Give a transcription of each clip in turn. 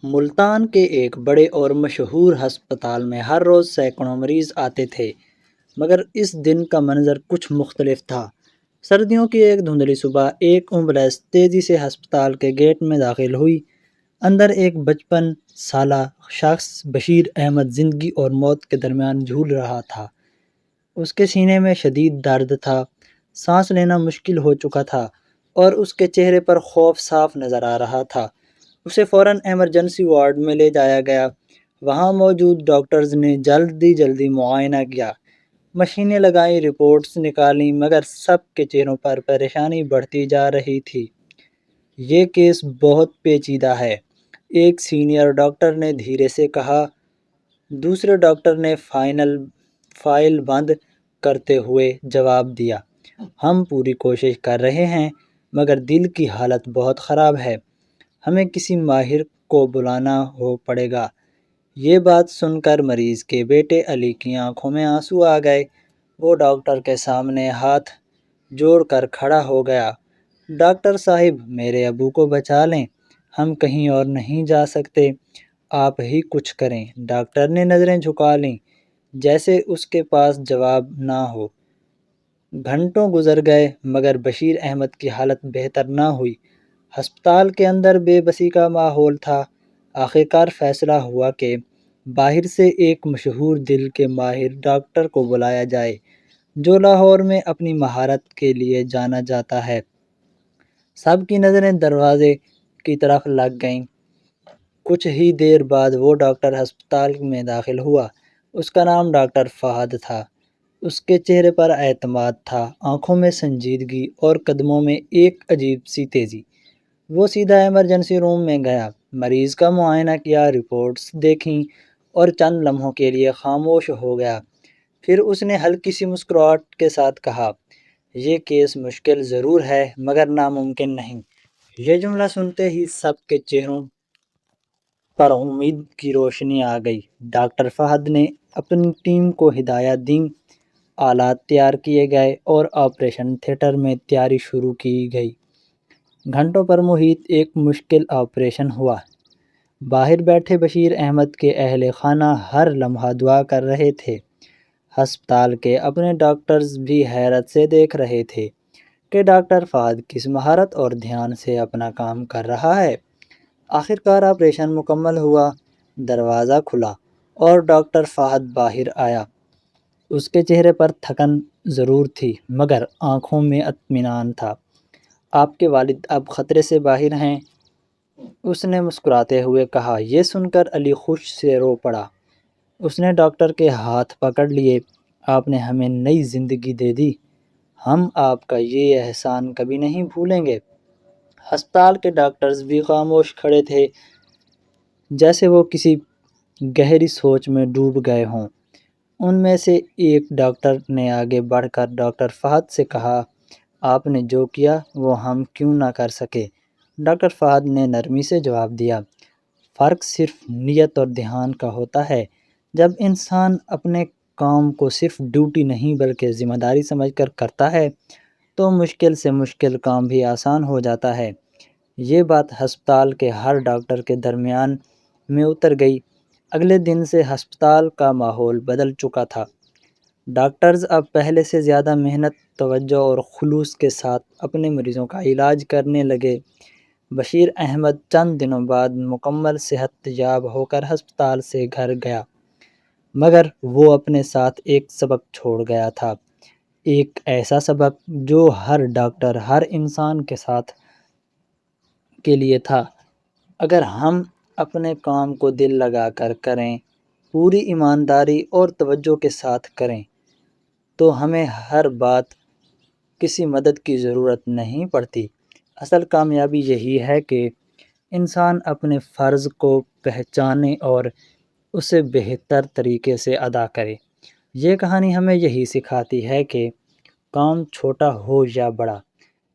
ملتان کے ایک بڑے اور مشہور ہسپتال میں ہر روز سینکڑوں مریض آتے تھے، مگر اس دن کا منظر کچھ مختلف تھا۔ سردیوں کی ایک دھندلی صبح ایک ایمبولینس تیزی سے ہسپتال کے گیٹ میں داخل ہوئی۔ اندر ایک 55 سالہ شخص بشیر احمد زندگی اور موت کے درمیان جھول رہا تھا۔ اس کے سینے میں شدید درد تھا، سانس لینا مشکل ہو چکا تھا اور اس کے چہرے پر خوف صاف نظر آ رہا تھا۔ اسے فوراً ایمرجنسی وارڈ میں لے جایا گیا۔ وہاں موجود ڈاکٹرز نے جلدی معائنہ کیا، مشینیں لگائیں، رپورٹس نکالیں، مگر سب کے چہروں پر پریشانی بڑھتی جا رہی تھی۔ یہ کیس بہت پیچیدہ ہے، ایک سینئر ڈاکٹر نے دھیرے سے کہا۔ دوسرے ڈاکٹر نے فائل بند کرتے ہوئے جواب دیا، ہم پوری کوشش کر رہے ہیں مگر دل کی حالت بہت خراب ہے، ہمیں کسی ماہر کو بلانا پڑے گا۔ یہ بات سن کر مریض کے بیٹے علی کی آنکھوں میں آنسو آ گئے۔ وہ ڈاکٹر کے سامنے ہاتھ جوڑ کر کھڑا ہو گیا۔ ڈاکٹر صاحب، میرے ابو کو بچا لیں، ہم کہیں اور نہیں جا سکتے، آپ ہی کچھ کریں۔ ڈاکٹر نے نظریں جھکا لیں جیسے اس کے پاس جواب نہ ہو۔ گھنٹوں گزر گئے مگر بشیر احمد کی حالت بہتر نہ ہوئی۔ ہسپتال کے اندر بے بسی کا ماحول تھا۔ آخرکار فیصلہ ہوا کہ باہر سے ایک مشہور دل کے ماہر ڈاکٹر کو بلایا جائے جو لاہور میں اپنی مہارت کے لیے جانا جاتا ہے۔ سب کی نظریں دروازے کی طرف لگ گئیں۔ کچھ ہی دیر بعد وہ ڈاکٹر ہسپتال میں داخل ہوا۔ اس کا نام ڈاکٹر فہد تھا۔ اس کے چہرے پر اعتماد تھا، آنکھوں میں سنجیدگی اور قدموں میں ایک عجیب سی تیزی۔ وہ سیدھا ایمرجنسی روم میں گیا، مریض کا معائنہ کیا، رپورٹس دیکھیں اور چند لمحوں کے لیے خاموش ہو گیا۔ پھر اس نے ہلکی سی مسکراہٹ کے ساتھ کہا، یہ کیس مشکل ضرور ہے مگر ناممکن نہیں۔ یہ جملہ سنتے ہی سب کے چہروں پر امید کی روشنی آ گئی۔ ڈاکٹر فہد نے اپنی ٹیم کو ہدایات دیں، آلات تیار کیے گئے اور آپریشن تھیٹر میں تیاری شروع کی گئی۔ گھنٹوں پر محیط ایک مشکل آپریشن ہوا۔ باہر بیٹھے بشیر احمد کے اہل خانہ ہر لمحہ دعا کر رہے تھے۔ ہسپتال کے اپنے ڈاکٹرز بھی حیرت سے دیکھ رہے تھے کہ ڈاکٹر فہد کس مہارت اور دھیان سے اپنا کام کر رہا ہے۔ آخرکار آپریشن مکمل ہوا، دروازہ کھلا اور ڈاکٹر فہد باہر آیا۔ اس کے چہرے پر تھکن ضرور تھی مگر آنکھوں میں اطمینان تھا۔ آپ کے والد اب خطرے سے باہر ہیں، اس نے مسکراتے ہوئے کہا۔ یہ سن کر علی خوش سے رو پڑا۔ اس نے ڈاکٹر کے ہاتھ پکڑ لیے، آپ نے ہمیں نئی زندگی دے دی، ہم آپ کا یہ احسان کبھی نہیں بھولیں گے۔ ہسپتال کے ڈاکٹرز بھی خاموش کھڑے تھے جیسے وہ کسی گہری سوچ میں ڈوب گئے ہوں۔ ان میں سے ایک ڈاکٹر نے آگے بڑھ کر ڈاکٹر فہد سے کہا، آپ نے جو کیا وہ ہم کیوں نہ کر سکے؟ ڈاکٹر فہد نے نرمی سے جواب دیا، فرق صرف نیت اور دھیان کا ہوتا ہے۔ جب انسان اپنے کام کو صرف ڈیوٹی نہیں بلکہ ذمہ داری سمجھ کر کرتا ہے تو مشکل سے مشکل کام بھی آسان ہو جاتا ہے۔ یہ بات ہسپتال کے ہر ڈاکٹر کے درمیان میں اتر گئی۔ اگلے دن سے ہسپتال کا ماحول بدل چکا تھا۔ ڈاکٹرز اب پہلے سے زیادہ محنت، توجہ اور خلوص کے ساتھ اپنے مریضوں کا علاج کرنے لگے۔ بشیر احمد چند دنوں بعد مکمل صحت یاب ہو کر ہسپتال سے گھر گیا، مگر وہ اپنے ساتھ ایک سبق چھوڑ گیا تھا، ایک ایسا سبق جو ہر ڈاکٹر، ہر انسان کے ساتھ کے لیے تھا۔ اگر ہم اپنے کام کو دل لگا کر کریں، پوری ایمانداری اور توجہ کے ساتھ کریں تو ہمیں ہر بات کسی مدد کی ضرورت نہیں پڑتی۔ اصل کامیابی یہی ہے کہ انسان اپنے فرض کو پہچانے اور اسے بہتر طریقے سے ادا کرے۔ یہ کہانی ہمیں یہی سکھاتی ہے کہ کام چھوٹا ہو یا بڑا،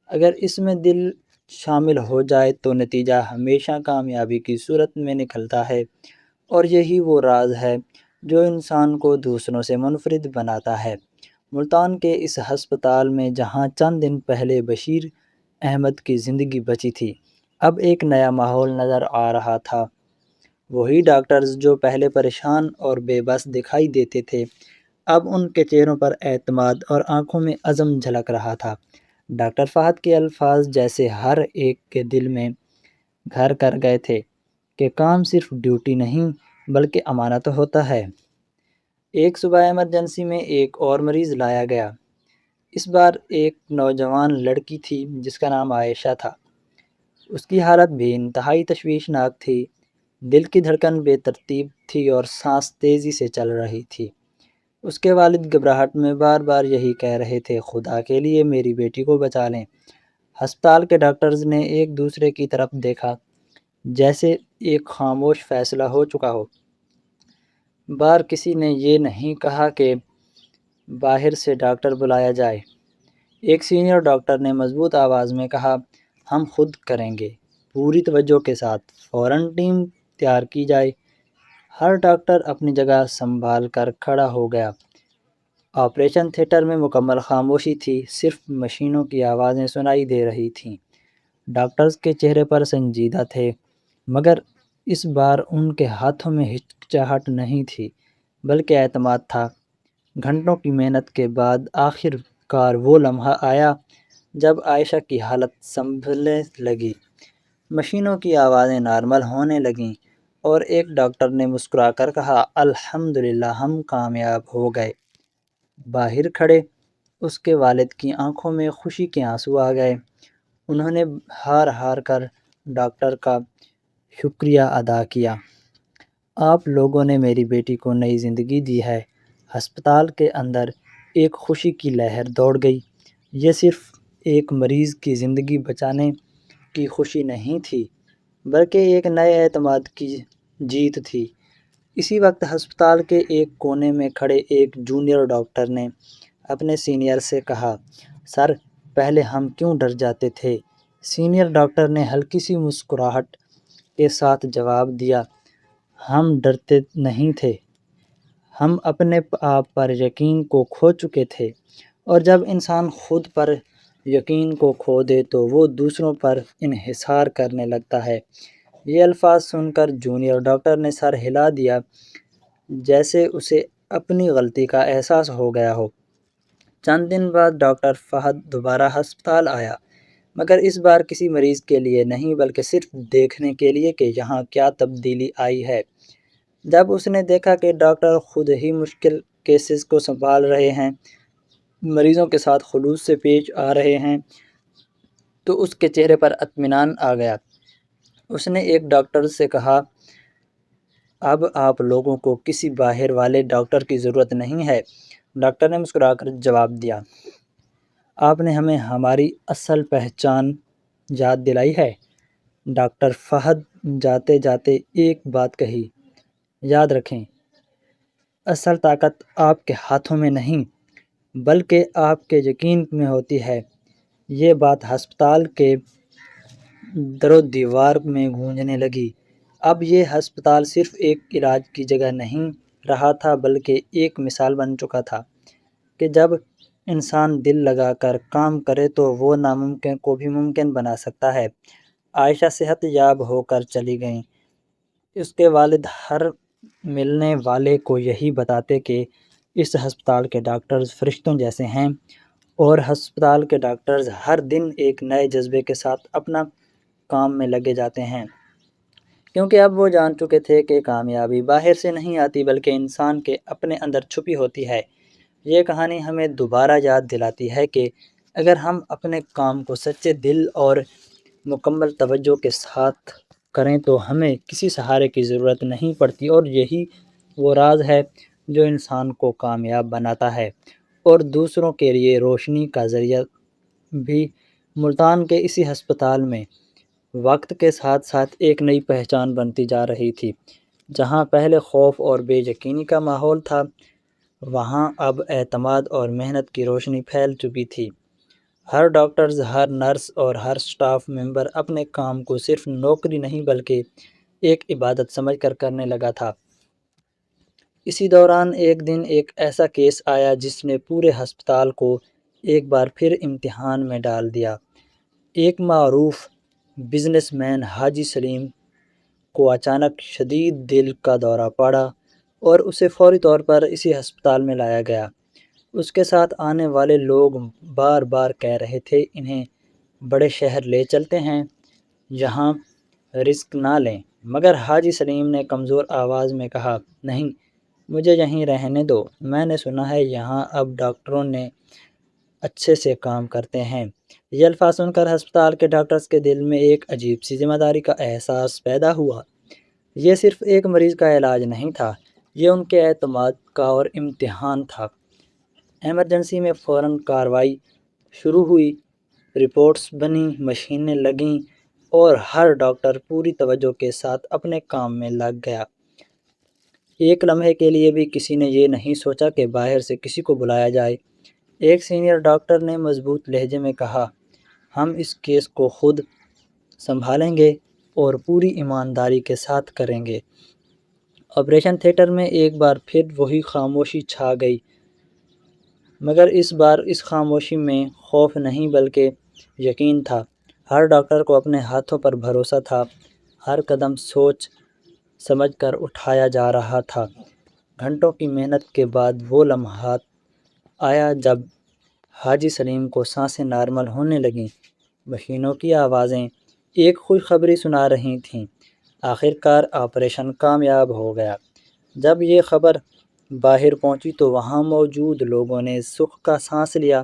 اگر اس میں دل شامل ہو جائے تو نتیجہ ہمیشہ کامیابی کی صورت میں نکلتا ہے، اور یہی وہ راز ہے جو انسان کو دوسروں سے منفرد بناتا ہے۔ ملتان کے اس ہسپتال میں جہاں چند دن پہلے بشیر احمد کی زندگی بچی تھی، اب ایک نیا ماحول نظر آ رہا تھا۔ وہی ڈاکٹرز جو پہلے پریشان اور بے بس دکھائی دیتے تھے، اب ان کے چہروں پر اعتماد اور آنکھوں میں عزم جھلک رہا تھا۔ ڈاکٹر فہد کے الفاظ جیسے ہر ایک کے دل میں گھر کر گئے تھے کہ کام صرف ڈیوٹی نہیں بلکہ امانت ہوتا ہے۔ ایک صبح ایمرجنسی میں ایک اور مریض لایا گیا۔ اس بار ایک نوجوان لڑکی تھی جس کا نام عائشہ تھا۔ اس کی حالت بھی انتہائی تشویشناک تھی۔ دل کی دھڑکن بے ترتیب تھی اور سانس تیزی سے چل رہی تھی۔ اس کے والد گھبراہٹ میں بار بار یہی کہہ رہے تھے، خدا کے لیے میری بیٹی کو بچا لیں۔ ہسپتال کے ڈاکٹرز نے ایک دوسرے کی طرف دیکھا جیسے ایک خاموش فیصلہ ہو چکا ہو۔ بار کسی نے یہ نہیں کہا کہ باہر سے ڈاکٹر بلایا جائے۔ ایک سینئر ڈاکٹر نے مضبوط آواز میں کہا، ہم خود کریں گے، پوری توجہ کے ساتھ، فوراً ٹیم تیار کی جائے۔ ہر ڈاکٹر اپنی جگہ سنبھال کر کھڑا ہو گیا۔ آپریشن تھیٹر میں مکمل خاموشی تھی، صرف مشینوں کی آوازیں سنائی دے رہی تھیں۔ ڈاکٹرز کے چہرے پر سنجیدہ تھے، مگر اس بار ان کے ہاتھوں میں ہچکچاہٹ نہیں تھی بلکہ اعتماد تھا۔ گھنٹوں کی محنت کے بعد آخر کار وہ لمحہ آیا جب عائشہ کی حالت سنبھلنے لگی، مشینوں کی آوازیں نارمل ہونے لگیں اور ایک ڈاکٹر نے مسکرا کر کہا، الحمدللہ، ہم کامیاب ہو گئے۔ باہر کھڑے اس کے والد کی آنکھوں میں خوشی کے آنسو آ گئے۔ انہوں نے ہار کر ڈاکٹر کا شکریہ ادا کیا۔ آپ لوگوں نے میری بیٹی کو نئی زندگی دی ہے۔ ہسپتال کے اندر ایک خوشی کی لہر دوڑ گئی۔ یہ صرف ایک مریض کی زندگی بچانے کی خوشی نہیں تھی بلکہ ایک نئے اعتماد کی جیت تھی۔ اسی وقت ہسپتال کے ایک کونے میں کھڑے ایک جونیئر ڈاکٹر نے اپنے سینئر سے کہا، سر، پہلے ہم کیوں ڈر جاتے تھے؟ سینئر ڈاکٹر نے ہلکی سی مسکراہٹ کے ساتھ جواب دیا، ہم ڈرتے نہیں تھے، ہم اپنے آپ پر یقین کو کھو چکے تھے، اور جب انسان خود پر یقین کو کھو دے تو وہ دوسروں پر انحصار کرنے لگتا ہے۔ یہ الفاظ سن کر جونیئر ڈاکٹر نے سر ہلا دیا جیسے اسے اپنی غلطی کا احساس ہو گیا ہو۔ چند دن بعد ڈاکٹر فہد دوبارہ ہسپتال آیا، مگر اس بار کسی مریض کے لیے نہیں بلکہ صرف دیکھنے کے لیے کہ یہاں کیا تبدیلی آئی ہے۔ جب اس نے دیکھا کہ ڈاکٹر خود ہی مشکل کیسز کو سنبھال رہے ہیں، مریضوں کے ساتھ خلوص سے پیش آ رہے ہیں، تو اس کے چہرے پر اطمینان آ گیا۔ اس نے ایک ڈاکٹر سے کہا، اب آپ لوگوں کو کسی باہر والے ڈاکٹر کی ضرورت نہیں ہے۔ ڈاکٹر نے مسکرا کر جواب دیا، آپ نے ہمیں ہماری اصل پہچان یاد دلائی ہے۔ ڈاکٹر فہد جاتے جاتے ایک بات کہی، یاد رکھیں، اصل طاقت آپ کے ہاتھوں میں نہیں بلکہ آپ کے یقین میں ہوتی ہے۔ یہ بات ہسپتال کے در و دیوار میں گونجنے لگی۔ اب یہ ہسپتال صرف ایک علاج کی جگہ نہیں رہا تھا بلکہ ایک مثال بن چکا تھا کہ جب انسان دل لگا کر کام کرے تو وہ ناممکن کو بھی ممکن بنا سکتا ہے۔ عائشہ صحت یاب ہو کر چلی گئیں۔ اس کے والد ہر ملنے والے کو یہی بتاتے کہ اس ہسپتال کے ڈاکٹرز فرشتوں جیسے ہیں، اور ہسپتال کے ڈاکٹرز ہر دن ایک نئے جذبے کے ساتھ اپنا کام میں لگے جاتے ہیں، کیونکہ اب وہ جان چکے تھے کہ کامیابی باہر سے نہیں آتی بلکہ انسان کے اپنے اندر چھپی ہوتی ہے۔ یہ کہانی ہمیں دوبارہ یاد دلاتی ہے کہ اگر ہم اپنے کام کو سچے دل اور مکمل توجہ کے ساتھ کریں تو ہمیں کسی سہارے کی ضرورت نہیں پڑتی، اور یہی وہ راز ہے جو انسان کو کامیاب بناتا ہے اور دوسروں کے لیے روشنی کا ذریعہ بھی۔ ملتان کے اسی ہسپتال میں وقت کے ساتھ ساتھ ایک نئی پہچان بنتی جا رہی تھی۔ جہاں پہلے خوف اور بے یقینی کا ماحول تھا، وہاں اب اعتماد اور محنت کی روشنی پھیل چکی تھی۔ ہر ڈاکٹرز، ہر نرس اور ہر سٹاف ممبر اپنے کام کو صرف نوکری نہیں بلکہ ایک عبادت سمجھ کر کرنے لگا تھا۔ اسی دوران ایک دن ایک ایسا کیس آیا جس نے پورے ہسپتال کو ایک بار پھر امتحان میں ڈال دیا۔ ایک معروف بزنس مین حاجی سلیم کو اچانک شدید دل کا دورہ پڑا اور اسے فوری طور پر اسی ہسپتال میں لایا گیا۔ اس کے ساتھ آنے والے لوگ بار بار کہہ رہے تھے انہیں بڑے شہر لے چلتے ہیں، یہاں رسک نہ لیں، مگر حاجی سلیم نے کمزور آواز میں کہا، نہیں، مجھے یہیں رہنے دو، میں نے سنا ہے یہاں اب ڈاکٹروں نے اچھے سے کام کرتے ہیں۔ یہ الفاظ سن کر ہسپتال کے ڈاکٹرز کے دل میں ایک عجیب سی ذمہ داری کا احساس پیدا ہوا۔ یہ صرف ایک مریض کا علاج نہیں تھا، یہ ان کے اعتماد کا اور امتحان تھا۔ ایمرجنسی میں فوراً کارروائی شروع ہوئی، رپورٹس بنیں، مشینیں لگیں اور ہر ڈاکٹر پوری توجہ کے ساتھ اپنے کام میں لگ گیا۔ ایک لمحے کے لیے بھی کسی نے یہ نہیں سوچا کہ باہر سے کسی کو بلایا جائے۔ ایک سینئر ڈاکٹر نے مضبوط لہجے میں کہا، ہم اس کیس کو خود سنبھالیں گے اور پوری ایمانداری کے ساتھ کریں گے۔ آپریشن تھیٹر میں ایک بار پھر وہی خاموشی چھا گئی، مگر اس بار اس خاموشی میں خوف نہیں بلکہ یقین تھا۔ ہر ڈاکٹر کو اپنے ہاتھوں پر بھروسہ تھا، ہر قدم سوچ سمجھ کر اٹھایا جا رہا تھا۔ گھنٹوں کی محنت کے بعد وہ لمحہ آیا جب حاجی سلیم کو سانسیں نارمل ہونے لگیں، مشینوں کی آوازیں ایک خوشخبری سنا رہی تھیں، آخر کار آپریشن کامیاب ہو گیا۔ جب یہ خبر باہر پہنچی تو وہاں موجود لوگوں نے سکھ کا سانس لیا۔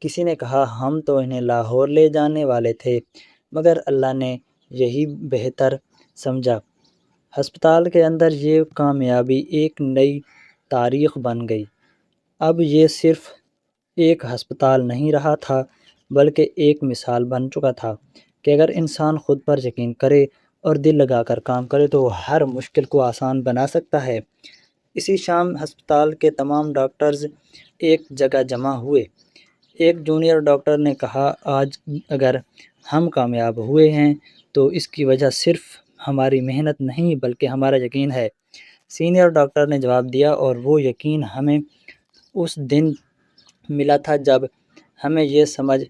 کسی نے کہا، ہم تو انہیں لاہور لے جانے والے تھے، مگر اللہ نے یہی بہتر سمجھا۔ ہسپتال کے اندر یہ کامیابی ایک نئی تاریخ بن گئی۔ اب یہ صرف ایک ہسپتال نہیں رہا تھا، بلکہ ایک مثال بن چکا تھا کہ اگر انسان خود پر یقین کرے اور دل لگا کر کام کرے تو وہ ہر مشکل کو آسان بنا سکتا ہے۔ اسی شام ہسپتال کے تمام ڈاکٹرز ایک جگہ جمع ہوئے۔ ایک جونیئر ڈاکٹر نے کہا، آج اگر ہم کامیاب ہوئے ہیں تو اس کی وجہ صرف ہماری محنت نہیں بلکہ ہمارا یقین ہے۔ سینئر ڈاکٹر نے جواب دیا، اور وہ یقین ہمیں اس دن ملا تھا جب ہمیں یہ سمجھ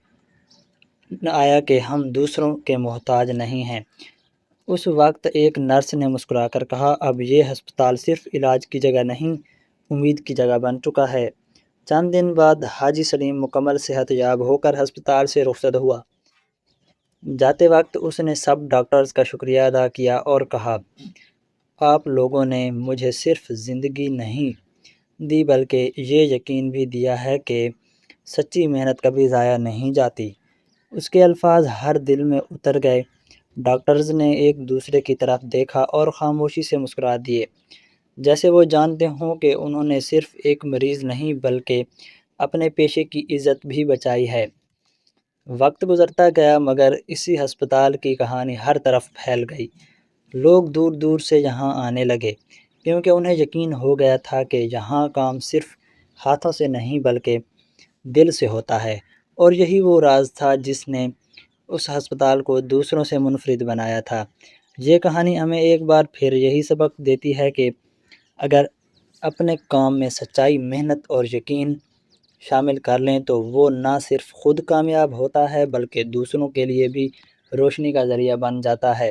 آیا کہ ہم دوسروں کے محتاج نہیں ہیں۔ اس وقت ایک نرس نے مسکرا کر کہا، اب یہ ہسپتال صرف علاج کی جگہ نہیں، امید کی جگہ بن چکا ہے۔ چند دن بعد حاجی سلیم مکمل صحت یاب ہو کر ہسپتال سے رخصت ہوا۔ جاتے وقت اس نے سب ڈاکٹرز کا شکریہ ادا کیا اور کہا، آپ لوگوں نے مجھے صرف زندگی نہیں دی بلکہ یہ یقین بھی دیا ہے کہ سچی محنت کبھی ضائع نہیں جاتی۔ اس کے الفاظ ہر دل میں اتر گئے۔ ڈاکٹرز نے ایک دوسرے کی طرف دیکھا اور خاموشی سے مسکرا دیے، جیسے وہ جانتے ہوں کہ انہوں نے صرف ایک مریض نہیں بلکہ اپنے پیشے کی عزت بھی بچائی ہے۔ وقت گزرتا گیا مگر اسی ہسپتال کی کہانی ہر طرف پھیل گئی۔ لوگ دور دور سے یہاں آنے لگے کیونکہ انہیں یقین ہو گیا تھا کہ یہاں کام صرف ہاتھوں سے نہیں بلکہ دل سے ہوتا ہے، اور یہی وہ راز تھا جس نے اس ہسپتال کو دوسروں سے منفرد بنایا تھا۔ یہ کہانی ہمیں ایک بار پھر یہی سبق دیتی ہے کہ اگر اپنے کام میں سچائی، محنت اور یقین شامل کر لیں تو وہ نہ صرف خود کامیاب ہوتا ہے بلکہ دوسروں کے لیے بھی روشنی کا ذریعہ بن جاتا ہے،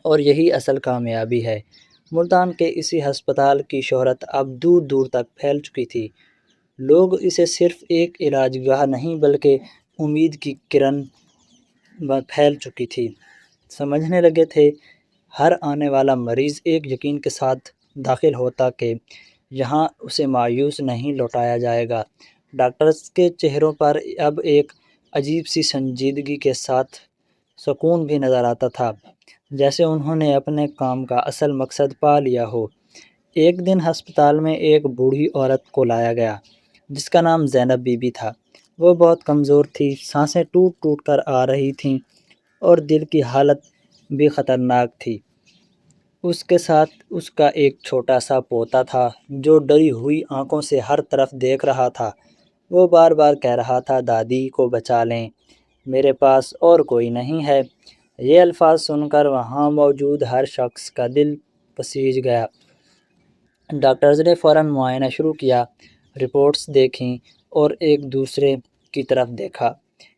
اور یہی اصل کامیابی ہے۔ ملتان کے اسی ہسپتال کی شہرت اب دور دور تک پھیل چکی تھی۔ لوگ اسے صرف ایک علاج گاہ نہیں بلکہ امید کی کرن پھیل چکی تھی سمجھنے لگے تھے۔ ہر آنے والا مریض ایک یقین کے ساتھ داخل ہوتا کہ یہاں اسے مایوس نہیں لوٹایا جائے گا۔ ڈاکٹرز کے چہروں پر اب ایک عجیب سی سنجیدگی کے ساتھ سکون بھی نظر آتا تھا، جیسے انہوں نے اپنے کام کا اصل مقصد پا لیا ہو۔ ایک دن ہسپتال میں ایک بوڑھی عورت کو لایا گیا جس کا نام زینب بی بی تھا۔ وہ بہت کمزور تھی، سانسیں ٹوٹ ٹوٹ کر آ رہی تھیں اور دل کی حالت بھی خطرناک تھی۔ اس کے ساتھ اس کا ایک چھوٹا سا پوتا تھا جو ڈری ہوئی آنکھوں سے ہر طرف دیکھ رہا تھا۔ وہ بار بار کہہ رہا تھا، دادی کو بچا لیں، میرے پاس اور کوئی نہیں ہے۔ یہ الفاظ سن کر وہاں موجود ہر شخص کا دل پسیج گیا۔ ڈاکٹرز نے فوراً معائنہ شروع کیا، رپورٹس دیکھیں اور ایک دوسرے کی طرف دیکھا۔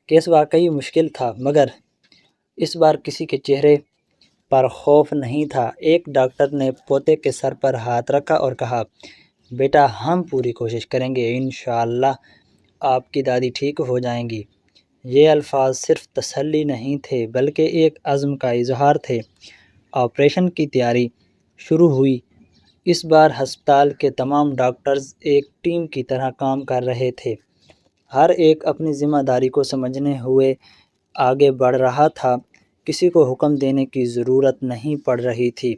کیس واقعی مشکل تھا، مگر اس بار کسی کے چہرے پر خوف نہیں تھا۔ ایک ڈاکٹر نے پوتے کے سر پر ہاتھ رکھا اور کہا، بیٹا ہم پوری کوشش کریں گے، انشاءاللہ آپ کی دادی ٹھیک ہو جائیں گی۔ یہ الفاظ صرف تسلی نہیں تھے بلکہ ایک عزم کا اظہار تھے۔ آپریشن کی تیاری شروع ہوئی۔ اس بار ہسپتال کے تمام ڈاکٹرز ایک ٹیم کی طرح کام کر رہے تھے۔ ہر ایک اپنی ذمہ داری کو سمجھنے ہوئے آگے بڑھ رہا تھا۔ کسی کو حکم دینے کی ضرورت نہیں پڑ رہی تھی۔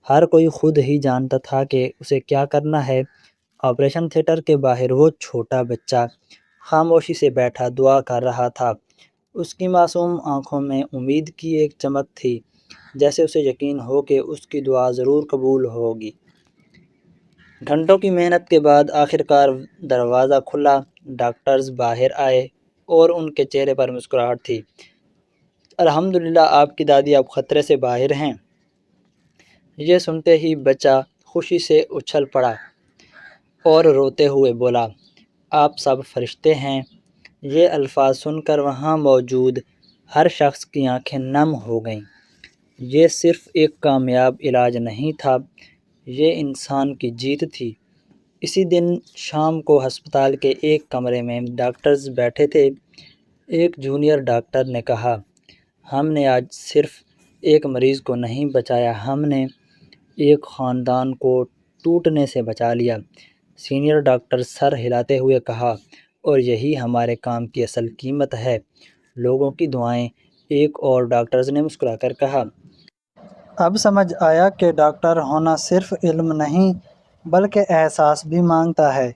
ہر کوئی خود ہی جانتا تھا کہ اسے کیا کرنا ہے۔ آپریشن تھیٹر کے باہر وہ چھوٹا بچہ خاموشی سے بیٹھا دعا کر رہا تھا۔ اس کی معصوم آنکھوں میں امید کی ایک چمک تھی، جیسے اسے یقین ہو کہ اس کی دعا ضرور قبول ہوگی۔ گھنٹوں کی محنت کے بعد آخرکار دروازہ کھلا، ڈاکٹرز باہر آئے اور ان کے چہرے پر مسکراہٹ تھی۔ الحمدللہ آپ کی دادی اب خطرے سے باہر ہیں۔ یہ سنتے ہی بچہ خوشی سے اچھل پڑا اور روتے ہوئے بولا، آپ سب فرشتے ہیں۔ یہ الفاظ سن کر وہاں موجود ہر شخص کی آنکھیں نم ہو گئیں۔ یہ صرف ایک کامیاب علاج نہیں تھا، یہ انسان کی جیت تھی۔ اسی دن شام کو ہسپتال کے ایک کمرے میں ڈاکٹرز بیٹھے تھے۔ ایک جونیئر ڈاکٹر نے کہا، ہم نے آج صرف ایک مریض کو نہیں بچایا، ہم نے ایک خاندان کو ٹوٹنے سے بچا لیا۔ سینئر ڈاکٹر سر ہلاتے ہوئے کہا، اور یہی ہمارے کام کی اصل قیمت ہے، لوگوں کی دعائیں۔ ایک اور ڈاکٹرز نے مسکرا کر کہا، اب سمجھ آیا کہ ڈاکٹر ہونا صرف علم نہیں بلکہ احساس بھی مانگتا ہے۔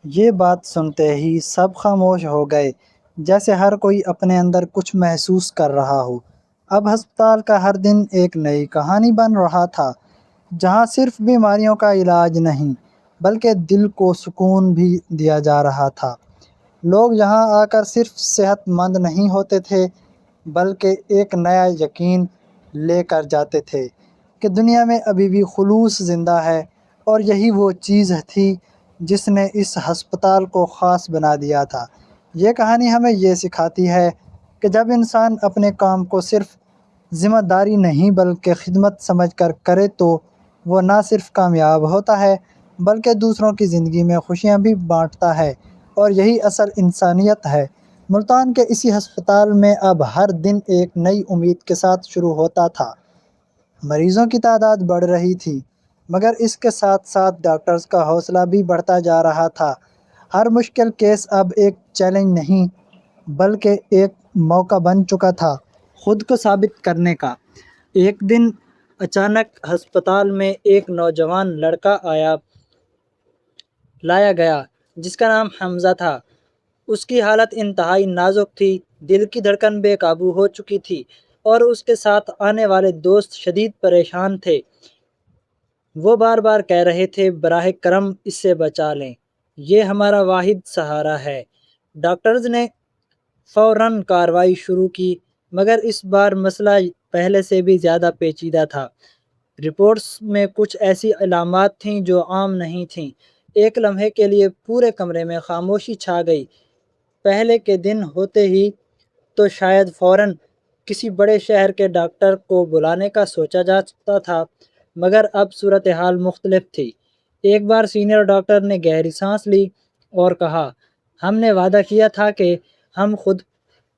یہ بات سنتے ہی سب خاموش ہو گئے، جیسے ہر کوئی اپنے اندر کچھ محسوس کر رہا ہو۔ اب ہسپتال کا ہر دن ایک نئی کہانی بن رہا تھا، جہاں صرف بیماریوں کا علاج نہیں بلکہ دل کو سکون بھی دیا جا رہا تھا۔ لوگ یہاں آ کر صرف صحت مند نہیں ہوتے تھے بلکہ ایک نیا یقین لے کر جاتے تھے کہ دنیا میں ابھی بھی خلوص زندہ ہے، اور یہی وہ چیز تھی جس نے اس ہسپتال کو خاص بنا دیا تھا۔ یہ کہانی ہمیں یہ سکھاتی ہے کہ جب انسان اپنے کام کو صرف ذمہ داری نہیں بلکہ خدمت سمجھ کر کرے تو وہ نہ صرف کامیاب ہوتا ہے بلکہ دوسروں کی زندگی میں خوشیاں بھی بانٹتا ہے، اور یہی اصل انسانیت ہے۔ ملتان کے اسی ہسپتال میں اب ہر دن ایک نئی امید کے ساتھ شروع ہوتا تھا۔ مریضوں کی تعداد بڑھ رہی تھی، مگر اس کے ساتھ ساتھ ڈاکٹرز کا حوصلہ بھی بڑھتا جا رہا تھا۔ ہر مشکل کیس اب ایک چیلنج نہیں بلکہ ایک موقع بن چکا تھا خود کو ثابت کرنے کا۔ ایک دن اچانک ہسپتال میں ایک نوجوان لڑکا لایا گیا جس کا نام حمزہ تھا۔ اس کی حالت انتہائی نازک تھی، دل کی دھڑکن بے قابو ہو چکی تھی اور اس کے ساتھ آنے والے دوست شدید پریشان تھے۔ وہ بار بار کہہ رہے تھے، براہ کرم اس سے بچا لیں، یہ ہمارا واحد سہارا ہے۔ ڈاکٹرز نے فوراً کارروائی شروع کی، مگر اس بار مسئلہ پہلے سے بھی زیادہ پیچیدہ تھا۔ رپورٹس میں کچھ ایسی علامات تھیں جو عام نہیں تھیں۔ ایک لمحے کے لیے پورے کمرے میں خاموشی چھا گئی۔ پہلے کے دن ہوتے ہی تو شاید فوراً کسی بڑے شہر کے ڈاکٹر کو بلانے کا سوچا جاتا تھا، مگر اب صورتحال مختلف تھی۔ ایک بار سینئر ڈاکٹر نے گہری سانس لی اور کہا، ہم نے وعدہ کیا تھا کہ ہم خود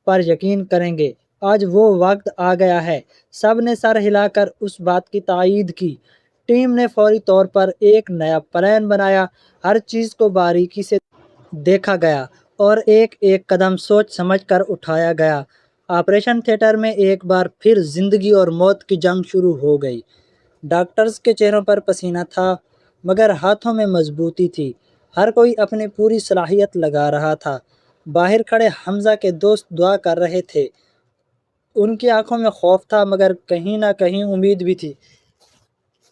پر یقین کریں گے، آج وہ وقت آ گیا ہے۔ سب نے سر ہلا کر اس بات کی تائید کی۔ ٹیم نے فوری طور پر ایک نیا پلان بنایا، ہر چیز کو باریکی سے دیکھا گیا اور ایک ایک قدم سوچ سمجھ کر اٹھایا گیا۔ آپریشن تھیٹر میں ایک بار پھر زندگی اور موت کی جنگ شروع ہو گئی۔ ڈاکٹرز کے چہروں پر پسینہ تھا مگر ہاتھوں میں مضبوطی تھی۔ ہر کوئی اپنی پوری صلاحیت لگا رہا تھا۔ باہر کھڑے حمزہ کے دوست دعا کر رہے تھے، ان کی آنکھوں میں خوف تھا مگر کہیں نہ کہیں امید بھی تھی۔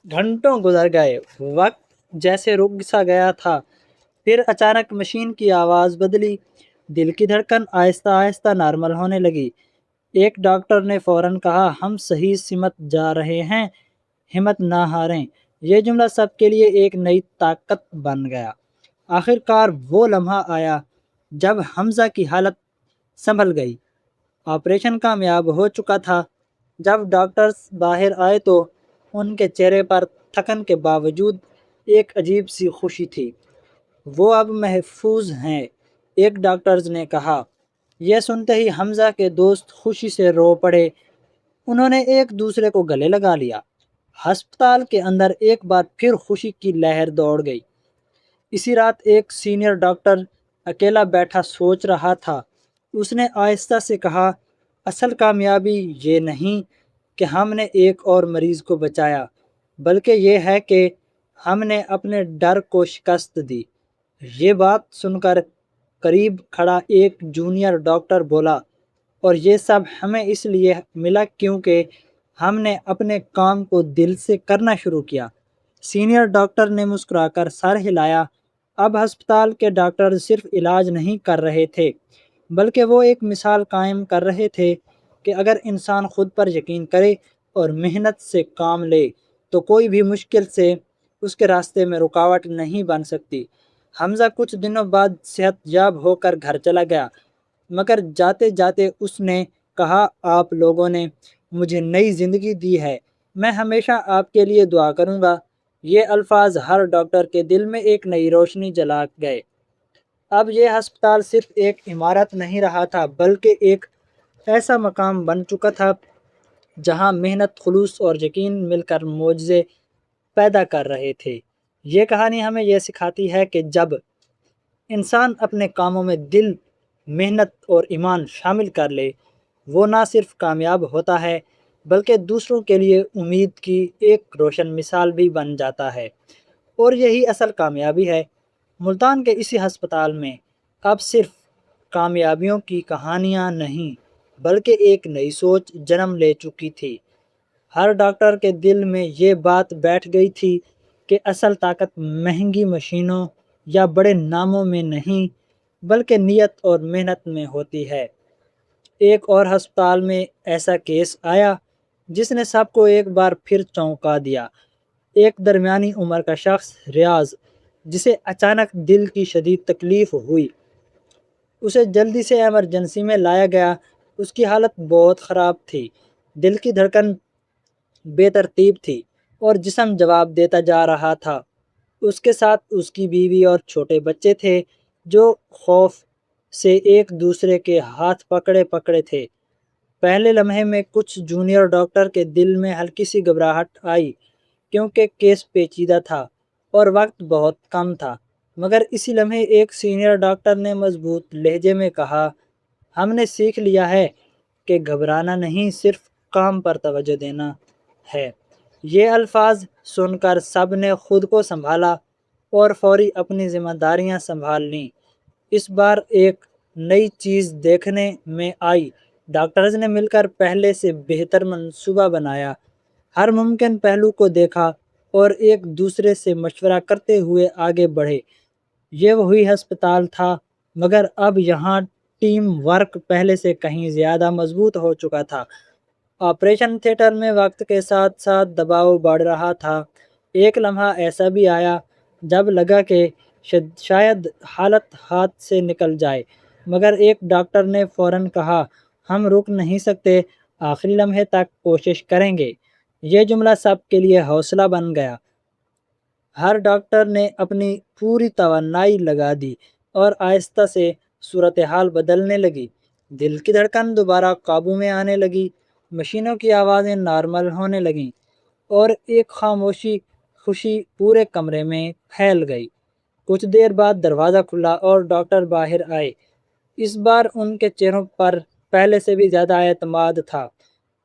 گھنٹوں گزر گئے، وقت جیسے رک سا گیا تھا۔ پھر اچانک مشین کی آواز بدلی، دل کی دھڑکن آہستہ آہستہ نارمل ہونے لگی۔ ایک ڈاکٹر نے فوراً کہا، ہم صحیح سمت جا رہے ہیں، ہمت نہ ہاریں۔ یہ جملہ سب کے لیے ایک نئی طاقت بن گیا۔ آخرکار وہ لمحہ آیا جب حمزہ کی حالت سنبھل گئی۔ آپریشن کامیاب ہو چکا تھا، جب ڈاکٹرز باہر آئے تو ان کے چہرے پر تھکن کے باوجود ایک عجیب سی خوشی تھی۔ وہ اب محفوظ ہیں، ایک ڈاکٹرز نے کہا۔ یہ سنتے ہی حمزہ کے دوست خوشی سے رو پڑے۔ انہوں نے ایک دوسرے کو گلے لگا لیا۔ ہسپتال کے اندر ایک بار پھر خوشی کی لہر دوڑ گئی۔ اسی رات ایک سینئر ڈاکٹر اکیلا بیٹھا سوچ رہا تھا۔ اس نے آہستہ سے کہا، اصل کامیابی یہ نہیں کہ ہم نے ایک اور مریض کو بچایا، بلکہ یہ ہے کہ ہم نے اپنے ڈر کو شکست دی۔ یہ بات سن کر قریب کھڑا ایک جونیئر ڈاکٹر بولا، اور یہ سب ہمیں اس لیے ملا کیونکہ ہم نے اپنے کام کو دل سے کرنا شروع کیا۔ سینئر ڈاکٹر نے مسکرا کر سر ہلایا۔ اب ہسپتال کے ڈاکٹر صرف علاج نہیں کر رہے تھے، بلکہ وہ ایک مثال قائم کر رہے تھے کہ اگر انسان خود پر یقین کرے اور محنت سے کام لے تو کوئی بھی مشکل سے اس کے راستے میں رکاوٹ نہیں بن سکتی۔ حمزہ کچھ دنوں بعد صحت یاب ہو کر گھر چلا گیا، مگر جاتے جاتے اس نے کہا، آپ لوگوں نے مجھے نئی زندگی دی ہے، میں ہمیشہ آپ کے لیے دعا کروں گا۔ یہ الفاظ ہر ڈاکٹر کے دل میں ایک نئی روشنی جلا گئے۔ اب یہ ہسپتال صرف ایک عمارت نہیں رہا تھا، بلکہ ایک ایسا مقام بن چکا تھا جہاں محنت، خلوص اور یقین مل کر معجزے پیدا کر رہے تھے۔ یہ کہانی ہمیں یہ سکھاتی ہے کہ جب انسان اپنے کاموں میں دل، محنت اور ایمان شامل کر لے، وہ نہ صرف کامیاب ہوتا ہے بلکہ دوسروں کے لیے امید کی ایک روشن مثال بھی بن جاتا ہے۔ اور یہی اصل کامیابی ہے۔ ملتان کے اسی ہسپتال میں اب صرف کامیابیوں کی کہانیاں نہیں، بلکہ ایک نئی سوچ جنم لے چکی تھی۔ ہر ڈاکٹر کے دل میں یہ بات بیٹھ گئی تھی کہ اصل طاقت مہنگی مشینوں یا بڑے ناموں میں نہیں، بلکہ نیت اور محنت میں ہوتی ہے۔ ایک اور ہسپتال میں ایسا کیس آیا جس نے سب کو ایک بار پھر چونکا دیا۔ ایک درمیانی عمر کا شخص، ریاض، جسے اچانک دل کی شدید تکلیف ہوئی۔ اسے جلدی سے ایمرجنسی میں لایا گیا۔ اس کی حالت بہت خراب تھی، دل کی دھڑکن بے ترتیب تھی اور جسم جواب دیتا جا رہا تھا۔ اس کے ساتھ اس کی بیوی اور چھوٹے بچے تھے جو خوف سے ایک دوسرے کے ہاتھ پکڑے پکڑے تھے۔ پہلے لمحے میں کچھ جونیئر ڈاکٹر کے دل میں ہلکی سی گھبراہٹ آئی، کیونکہ کیس پیچیدہ تھا اور وقت بہت کم تھا۔ مگر اسی لمحے ایک سینئر ڈاکٹر نے مضبوط لہجے میں کہا، ہم نے سیکھ لیا ہے کہ گھبرانا نہیں، صرف کام پر توجہ دینا ہے۔ یہ الفاظ سن کر سب نے خود کو سنبھالا اور فوری اپنی ذمہ داریاں سنبھال لیں۔ اس بار ایک نئی چیز دیکھنے میں آئی۔ ڈاکٹرز نے مل کر پہلے سے بہتر منصوبہ بنایا، ہر ممکن پہلو کو دیکھا اور ایک دوسرے سے مشورہ کرتے ہوئے آگے بڑھے۔ یہ وہی ہسپتال تھا، مگر اب یہاں ٹیم ورک پہلے سے کہیں زیادہ مضبوط ہو چکا تھا۔ آپریشن تھیٹر میں وقت کے ساتھ ساتھ دباؤ بڑھ رہا تھا۔ ایک لمحہ ایسا بھی آیا جب لگا کہ شاید حالت ہاتھ سے نکل جائے، مگر ایک ڈاکٹر نے فوراً کہا، ہم رک نہیں سکتے، آخری لمحے تک کوشش کریں گے۔ یہ جملہ سب کے لیے حوصلہ بن گیا۔ ہر ڈاکٹر نے اپنی پوری توانائی لگا دی اور آہستہ سے صورتحال بدلنے لگی۔ دل کی دھڑکن دوبارہ قابو میں آنے لگی، مشینوں کی آوازیں نارمل ہونے لگیں اور ایک خاموشی خوشی پورے کمرے میں پھیل گئی۔ کچھ دیر بعد دروازہ کھلا اور ڈاکٹر باہر آئے۔ اس بار ان کے چہروں پر پہلے سے بھی زیادہ اعتماد تھا۔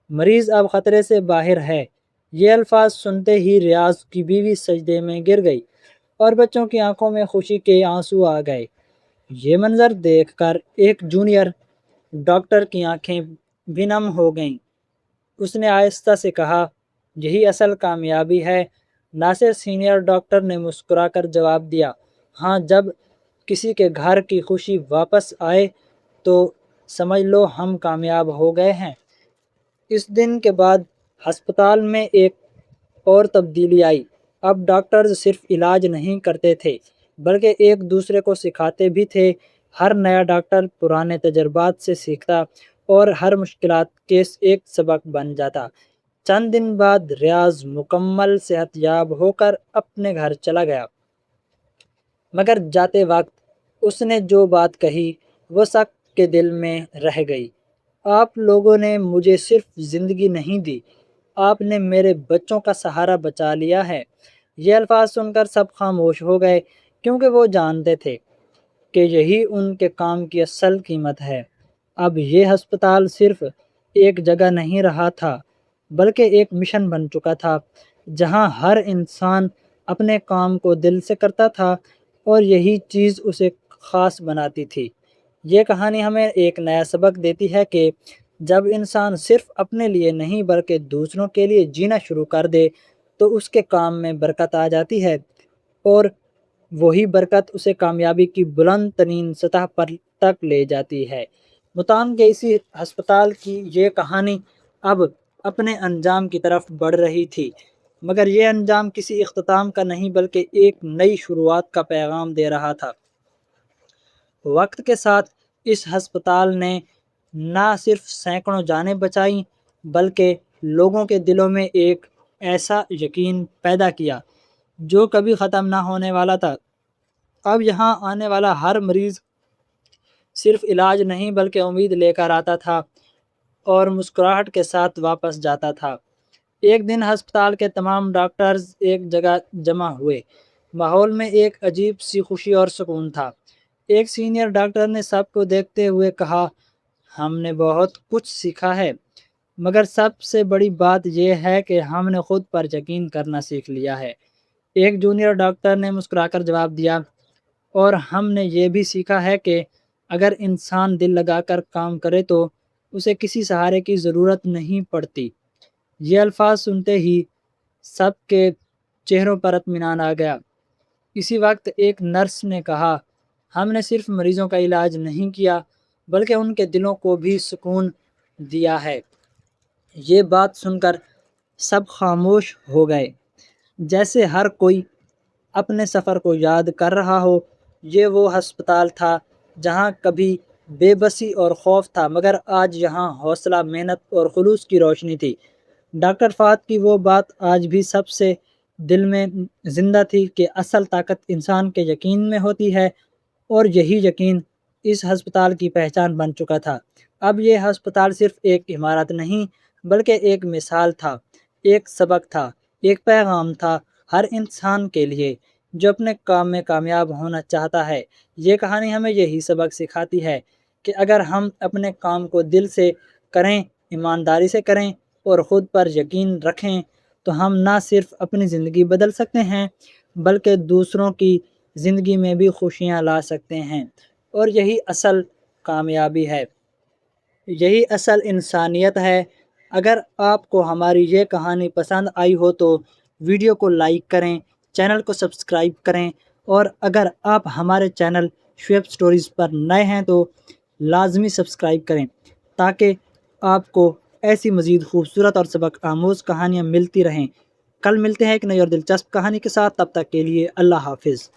مریض اب خطرے سے باہر ہے۔ یہ الفاظ سنتے ہی ریاض کی بیوی سجدے میں گر گئی اور بچوں کی آنکھوں میں خوشی کے آنسو آ گئے۔ یہ منظر دیکھ کر ایک جونیئر ڈاکٹر کی آنکھیں بھی نم ہو گئیں۔ اس نے آہستہ سے کہا، یہی اصل کامیابی ہے۔ ناصر سینئر ڈاکٹر نے مسکرا کر جواب دیا، ہاں، جب کسی کے گھر کی خوشی واپس آئے تو سمجھ لو ہم کامیاب ہو گئے ہیں۔ اس دن کے بعد ہسپتال میں ایک اور تبدیلی آئی۔ اب ڈاکٹرز صرف علاج نہیں کرتے تھے، بلکہ ایک دوسرے کو سکھاتے بھی تھے۔ ہر نیا ڈاکٹر پرانے تجربات سے سیکھتا اور ہر مشکلات کیس ایک سبق بن جاتا۔ چند دن بعد ریاض مکمل صحت یاب ہو کر اپنے گھر چلا گیا، مگر جاتے وقت اس نے جو بات کہی وہ سب کے دل میں رہ گئی: آپ لوگوں نے مجھے صرف زندگی نہیں دی، آپ نے میرے بچوں کا سہارا بچا لیا ہے۔ یہ الفاظ سن کر سب خاموش ہو گئے، کیونکہ وہ جانتے تھے کہ یہی ان کے کام کی اصل قیمت ہے۔ اب یہ ہسپتال صرف ایک جگہ نہیں رہا تھا، بلکہ ایک مشن بن چکا تھا، جہاں ہر انسان اپنے کام کو دل سے کرتا تھا، اور یہی چیز اسے خاص بناتی تھی۔ یہ کہانی ہمیں ایک نیا سبق دیتی ہے کہ جب انسان صرف اپنے لیے نہیں بلکہ دوسروں کے لیے جینا شروع کر دے تو اس کے کام میں برکت آ جاتی ہے، اور وہی برکت اسے کامیابی کی بلند ترین سطح پر تک لے جاتی ہے۔ ملتان کے اسی ہسپتال کی یہ کہانی اب اپنے انجام کی طرف بڑھ رہی تھی، مگر یہ انجام کسی اختتام کا نہیں بلکہ ایک نئی شروعات کا پیغام دے رہا تھا۔ وقت کے ساتھ اس ہسپتال نے نہ صرف سینکڑوں جانیں بچائیں بلکہ لوگوں کے دلوں میں ایک ایسا یقین پیدا کیا جو کبھی ختم نہ ہونے والا تھا۔ اب یہاں آنے والا ہر مریض صرف علاج نہیں بلکہ امید لے کر آتا تھا، اور مسکراہٹ کے ساتھ واپس جاتا تھا۔ ایک دن ہسپتال کے تمام ڈاکٹرز ایک جگہ جمع ہوئے۔ ماحول میں ایک عجیب سی خوشی اور سکون تھا۔ ایک سینئر ڈاکٹر نے سب کو دیکھتے ہوئے کہا: ہم نے بہت کچھ سیکھا ہے، مگر سب سے بڑی بات یہ ہے کہ ہم نے خود پر یقین کرنا سیکھ لیا ہے۔ ایک جونیئر ڈاکٹر نے مسکرا کر جواب دیا: اور ہم نے یہ بھی سیکھا ہے کہ اگر انسان دل لگا کر کام کرے تو اسے کسی سہارے کی ضرورت نہیں پڑتی۔ یہ الفاظ سنتے ہی سب کے چہروں پر اطمینان آ گیا۔ اسی وقت ایک نرس نے کہا: ہم نے صرف مریضوں کا علاج نہیں کیا بلکہ ان کے دلوں کو بھی سکون دیا ہے۔ یہ بات سن کر سب خاموش ہو گئے، جیسے ہر کوئی اپنے سفر کو یاد کر رہا ہو۔ یہ وہ ہسپتال تھا جہاں کبھی بے بسی اور خوف تھا، مگر آج یہاں حوصلہ، محنت اور خلوص کی روشنی تھی۔ ڈاکٹر فہد کی وہ بات آج بھی سب سے دل میں زندہ تھی کہ اصل طاقت انسان کے یقین میں ہوتی ہے، اور یہی یقین اس ہسپتال کی پہچان بن چکا تھا۔ اب یہ ہسپتال صرف ایک عمارت نہیں بلکہ ایک مثال تھا، ایک سبق تھا، ایک پیغام تھا ہر انسان کے لیے جو اپنے کام میں کامیاب ہونا چاہتا ہے۔ یہ کہانی ہمیں یہی سبق سکھاتی ہے کہ اگر ہم اپنے کام کو دل سے کریں، ایمانداری سے کریں اور خود پر یقین رکھیں تو ہم نہ صرف اپنی زندگی بدل سکتے ہیں بلکہ دوسروں کی زندگی میں بھی خوشیاں لا سکتے ہیں، اور یہی اصل کامیابی ہے، یہی اصل انسانیت ہے۔ اگر آپ کو ہماری یہ کہانی پسند آئی ہو تو ویڈیو کو لائک کریں، چینل کو سبسکرائب کریں، اور اگر آپ ہمارے چینل شعیب سٹوریز پر نئے ہیں تو لازمی سبسکرائب کریں تاکہ آپ کو ایسی مزید خوبصورت اور سبق آموز کہانیاں ملتی رہیں۔ کل ملتے ہیں ایک نئی اور دلچسپ کہانی کے ساتھ، تب تک کے لیے اللہ حافظ۔